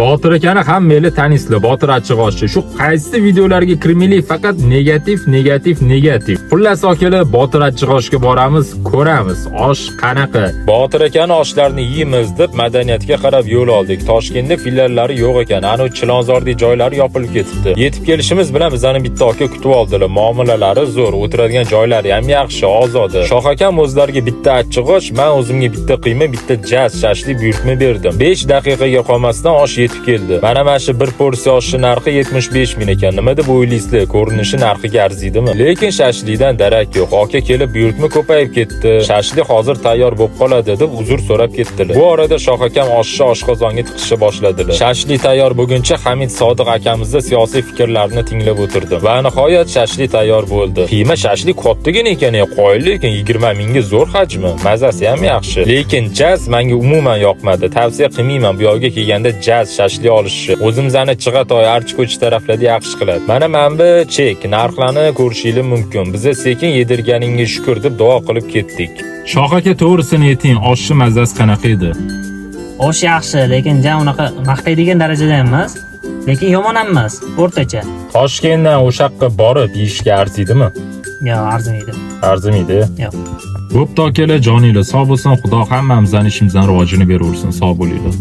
Botir akani hamma tanisizlar, Botir Achchig'oshchi. Shu qaysi videolarga kirmaylik, faqat negativ. Xullas akalar, Botir Achchig'oshga boramiz, ko'ramiz. Osh qanaqa? Botir akani oshlarini yeymiz deb madaniyatga qarab yo'l oldik. Toshkentda filiallari yo'q ekan, ana Chilonzordagi joylari yopilib ketibdi. Yetib kelishimiz bilan bizani bitta aka kutib oldilar. Muomalalari zo'r, o'tiradigan joylari ham yaxshi, ozoda. Shoh akam o'zlariga bitta achchig'och, men o'zimga bitta qiyma, bitta jaz shashlik buyurtma berdim. 5 daqiqaga qolmasdan osh yetib keldi. Mana shu bir porsiya oshning narxi 75 ming ekan. Nima deb o'ylaysizlar? Ko'rinishi narxiga arziydimi? Lekin shashlikdan darak yo'q. Aka kelib buyurtma ko'payib ketdi. Shashlik hozir tayyor bo'lib qoladi deb uzr so'rab ketdilar. Bu orada Shoh akam oshni oshqozonga tiqishni boshladilar. Shashlik tayyor bo'lguncha Hamid Sodiq akamizning siyosiy fikrlarini tinglab o'tirdim. Va nihoyat shashlik tayyor bo'ldi. Qiyma shashlik kattagan ekan, qoyil, lekin 20 mingga zo'r hajmi. Mazasi ham yaxshi. Lekin jaz menga umuman yoqmadi. Tavsiya qilmayman bu yoqqa kelganda jaz shashlik olishni. O'zimizani Chig'atoy, Archiko'ch taraflarda yaxshi qiladi. Mana bu chek, narxlarni ko'rishingiz mumkin. Biza sekin yedirganingga shukr deb duo qilib ketdik. Shoh aka, to'g'risini ayting, oshning mazasi qanaqa edi? Osh yaxshi, lekin unaqa maqtaydigan darajada emas, lekin yomon emas, o'rtacha. Toshkentdan o'sha yoqqa borib yeyishga arziydimi? Yo'q, arzimaydi. Arzimaydi? Yo'q. Bo'pti akalar, joninglar sog' bo'lsin, Xudo hammamizning ishimizdan rivojini beraversin, sog' bo'linglar.